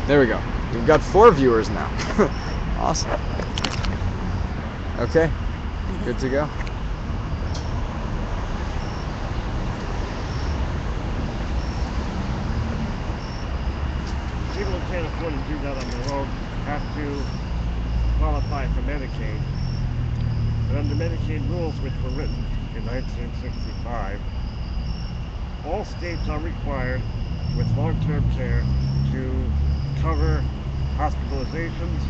There we go. We've got 4 viewers now. Awesome. Okay, good to go. People who can't afford to do that on their own have to qualify for Medicaid. And under Medicaid rules, which were written in 1965, all states are required with long-term care to cover hospitalizations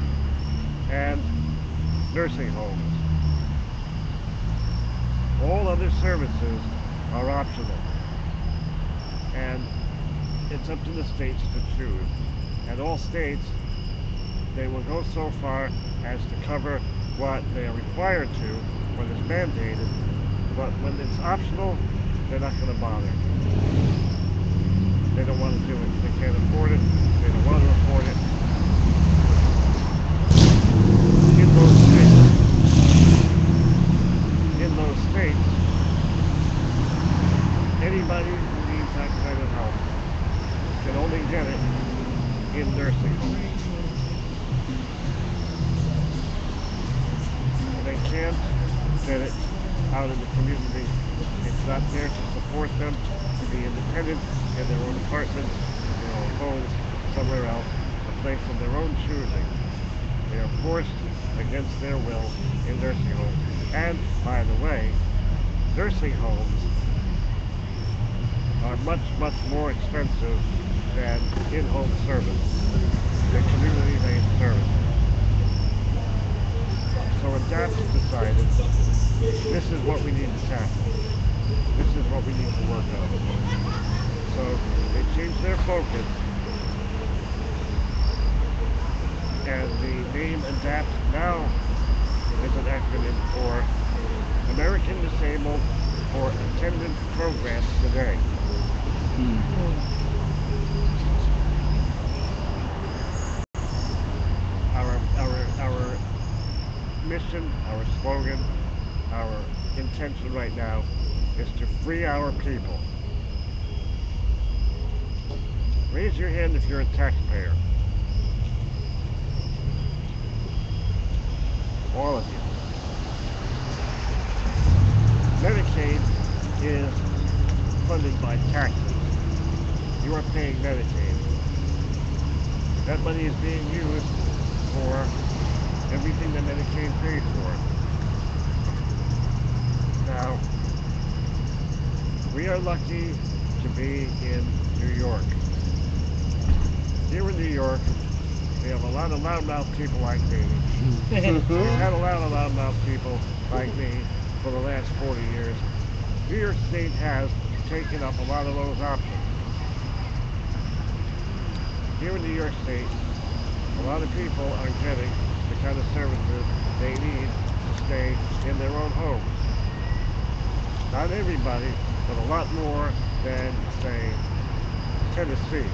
and nursing homes. All other services are optional, and it's up to the states to choose. And all states, they will go so far as to cover what they are required to, what is mandated, but when it's optional, they're not going to bother. They don't want to do it. They can't afford it. They don't want to afford it. In those states, anybody who needs that kind of help can only get it in nursing homes. And they can't get it out in the community. It's not there to support them to be independent in their own apartments, in their own homes, somewhere else, a place of their own choosing. They are forced against their will in nursing homes. And, by the way, nursing homes are much, much more expensive than in-home service, than community-based service. So ADAPT decided this is what we need to tackle. This is what we need to work on. So they changed their focus, and the name ADAPT now is an acronym for American Disabled for Attendance Programs Today. Our mission, our slogan, our intention right now is to free our people. Raise your hand if you're a taxpayer. All of you. Medicaid is funded by taxes. You are paying Medicaid. That money is being used for everything that Medicaid pays for. Now, we are lucky to be in New York. Here in New York, we have a lot of loudmouth people like me. We've had a lot of loudmouth people like me for the last 40 years. New York State has taken up a lot of those options. Here in New York State, a lot of people are getting the kind of services they need to stay in their own homes. Not everybody, but a lot more than, say, Tennessee.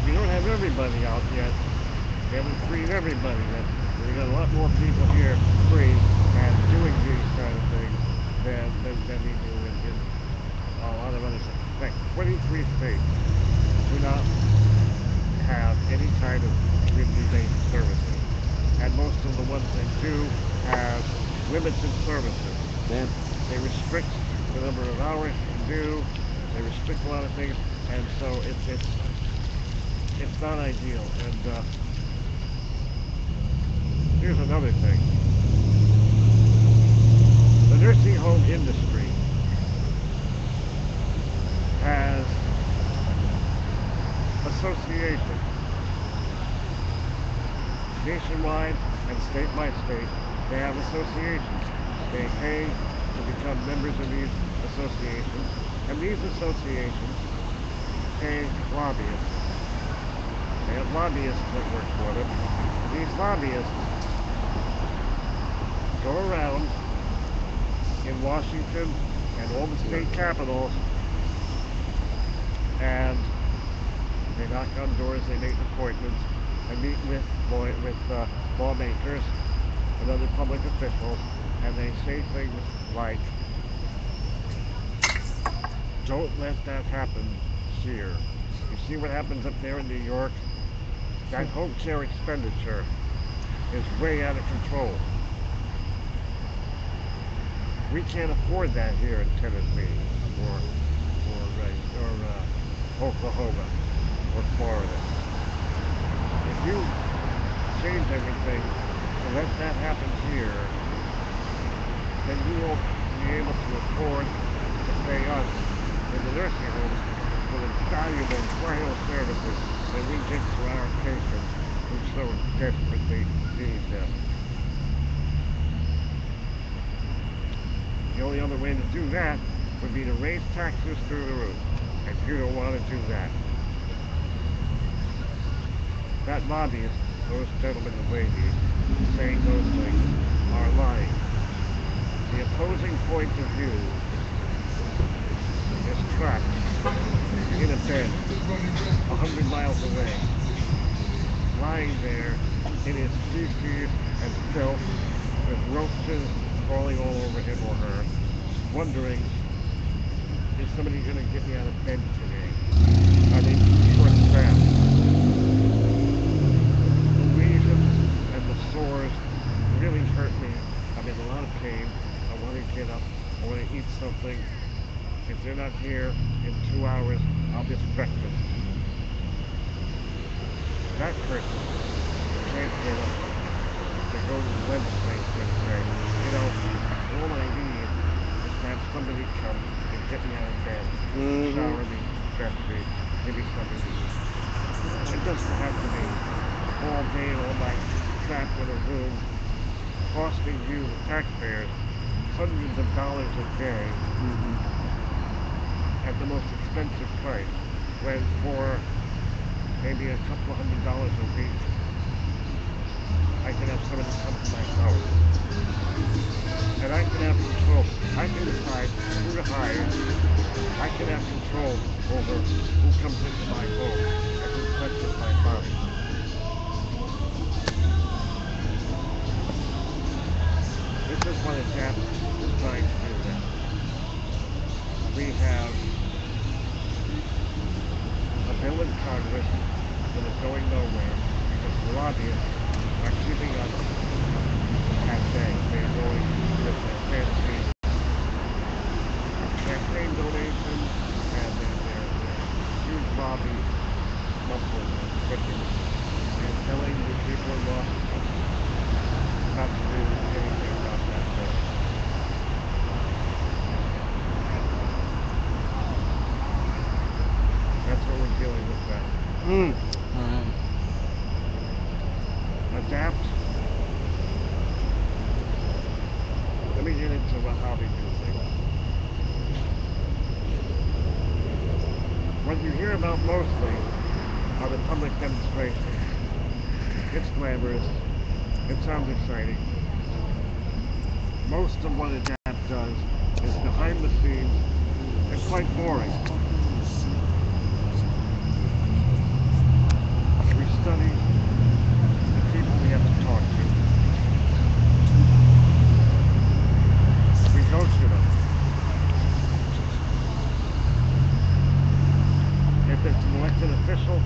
We don't have everybody out yet. We haven't freed everybody yet. We got a lot more people here free and doing these kind of things than we do in a lot of other states. In fact, 23 states do not have any kind of community-based services. And most of the ones that do have limited services. Damn. They restrict the number of hours you can do. They restrict a lot of things, and so it's not ideal. And here's another thing: the nursing home industry has associations nationwide and state by state. They have associations. They pay to become members of these associations, and these associations pay lobbyists. They have lobbyists that work for them. These lobbyists go around in Washington and all the state capitals, and they knock on doors, they make appointments, and meet with lawmakers and other public officials, and they say things like, Don't let that happen here. You see what happens up there in New York? That home care expenditure is way out of control. We can't afford that here in Tennessee or Oklahoma or Florida. If you change everything and let that happen here, then you won't be able to afford to pay us in the nursing homes for the valuable vital services that we give to our patients who so desperately need them. The only other way to do that would be to raise taxes through the roof, and you don't want to do that. That lobbyist, those gentlemen and ladies saying those things are lying. The opposing point of view is trapped in a bed 100 miles away, lying there in his feces and filth with roaches crawling all over him or her, wondering, is somebody going to get me out of bed today? I mean, short-staffed. The lesions and the sores really hurt me. I'm in a lot of pain. I want to get up. I want to eat something. If they're not here in 2 hours, I'll miss breakfast. That person can't get up to go to the legislature and say, you know, all I need is to have somebody come and get me out of bed, shower me, dress me, give me something to eat. It doesn't have to be all day and all night trapped in a room, costing you, the taxpayers, hundreds of dollars a day at the most expensive price, when for maybe a couple of $100 a week, I can have somebody come to my house. And I can have control. I can decide who to hire. I can have control over who comes into my home and who touches my body. This is what ADAPT is trying to do now. We have a bill in Congress that is going nowhere because the lobbyists are keeping us at bay. They're going with their fancy campaign donations and their huge lobby muscles and pushing and telling the people in Washington not to do anything about that bill. That's what we're dealing with now. Alright. ADAPT. Let me get into how they do things. What you hear about mostly are the public demonstrations. It's glamorous. It sounds exciting. Most of what ADAPT does is behind the scenes and quite boring. We study the people we have to talk to. We go to them. If it's an elected official,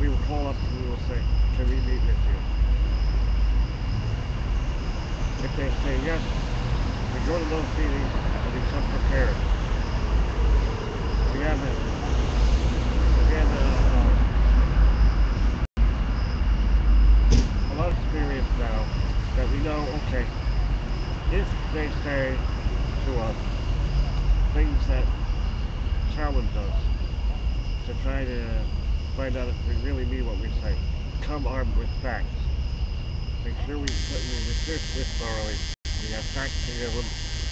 we will call up and we will say, can we meet with you? If they say yes, we go to those meetings and we come prepared. We have a lot of experience now that we know, okay, if they say to us things that challenge us to try to find out if we really mean what we say, come armed with facts. Make sure we research this thoroughly. We have facts to give them.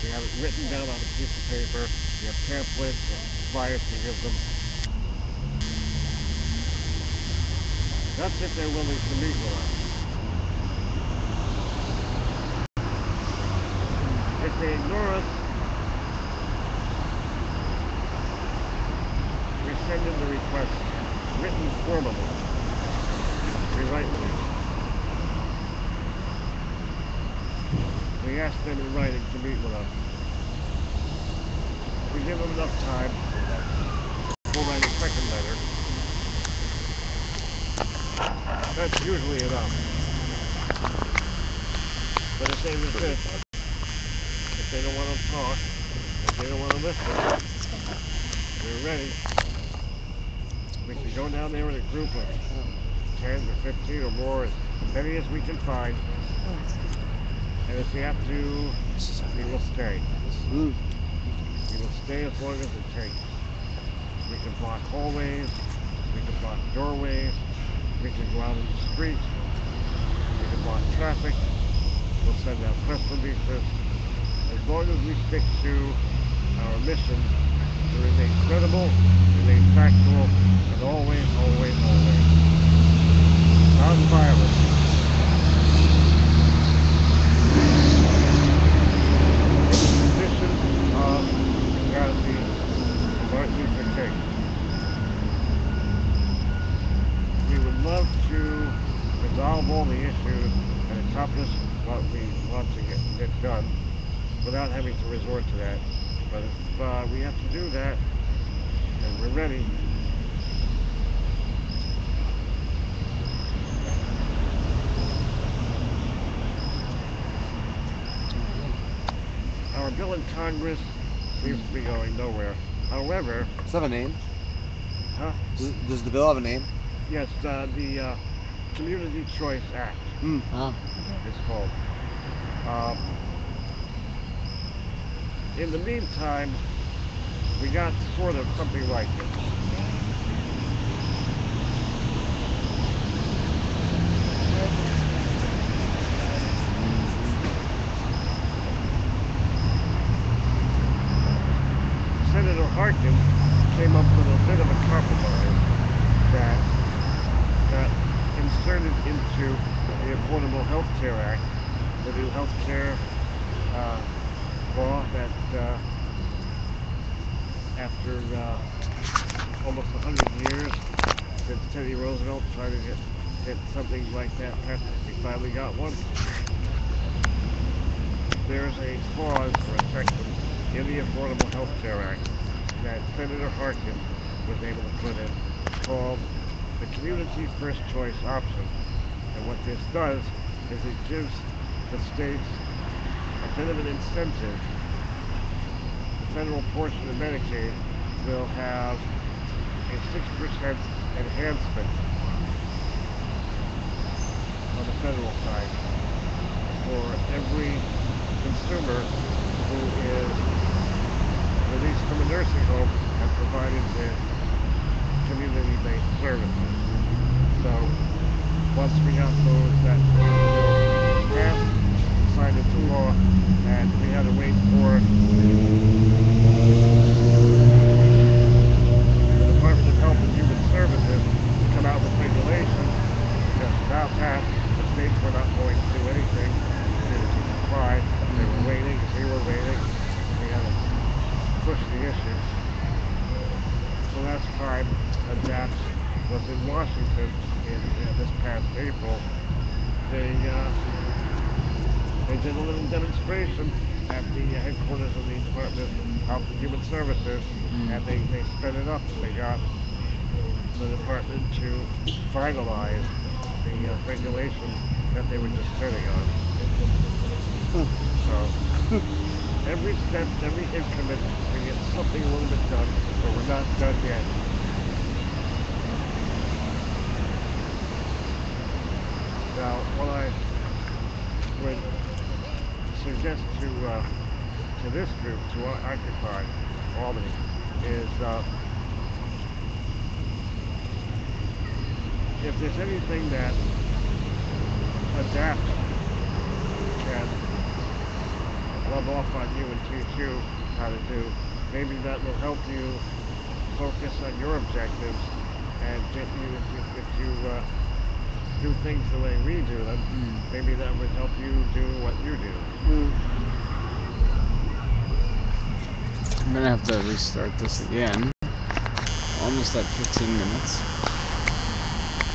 We have it written down on a piece of paper. We have pamphlets or flyers to give them. That's if they're willing to meet with us. If they ignore us, we send in the request written formally. We write them. We ask them in writing to meet with us. we give them enough time, we'll write a second letter. That's usually enough. But if they resist, if they don't want to talk, if they don't want to listen, we're ready. We can go down there in a group of 10 or 15 or more, as many as we can find. And if we have to, we will stay. We will stay as long as it takes. We can block hallways, we can block doorways, we can go out in the street, we can block traffic, we'll send out press releases. As long as we stick to our mission to remain credible, remain factual, and always, always, always non-violent. In the tradition of Gandhi, Martin Luther King. We would love to resolve all the issues and accomplish what we want to get done without having to resort to that. But if we have to do that, and we're ready, our bill in Congress seems to be going nowhere. However, Does it have a name? huh? Does the bill have a name? Yes, the Community Choice Act is called. In the meantime, we got sort of something like it. Senator Harkin came up with a bit of a compromise that got inserted into the Affordable Health Care Act, the new health care law that after almost 100 years since Teddy Roosevelt tried to get something like that passed, we finally got one. There's a clause or a section in the Affordable Health Care Act that Senator Harkin was able to put in called the Community First Choice Option. And what this does is it gives the states a bit of an incentive. The federal portion of Medicaid will have a 6% enhancement on the federal side for every consumer who is released from a nursing home and provided with community-based services. So once we have that bill passed, signed into law, and we had to wait for the Department of Health and Human Services to come out with regulations, because without that, the states were not going to do anything to comply. They were waiting, we were waiting. We had to push the issue. The last time ADAPT was in Washington in this past April, they did a little demonstration at the headquarters of the Department of Health and Human Services, and they sped it up. They got the department to finalize the regulation that they were just sitting on. So every step, every increment, we get something a little bit done, but we're not done yet. Now, what I would suggest to this group, to Occupy Albany, is if there's anything that ADAPT can rub off on you and teach you how to do, maybe that will help you focus on your objectives and get you, if you do things the way we do them, maybe that would help you do what you do. I'm gonna have to restart this again. Almost at 15 minutes.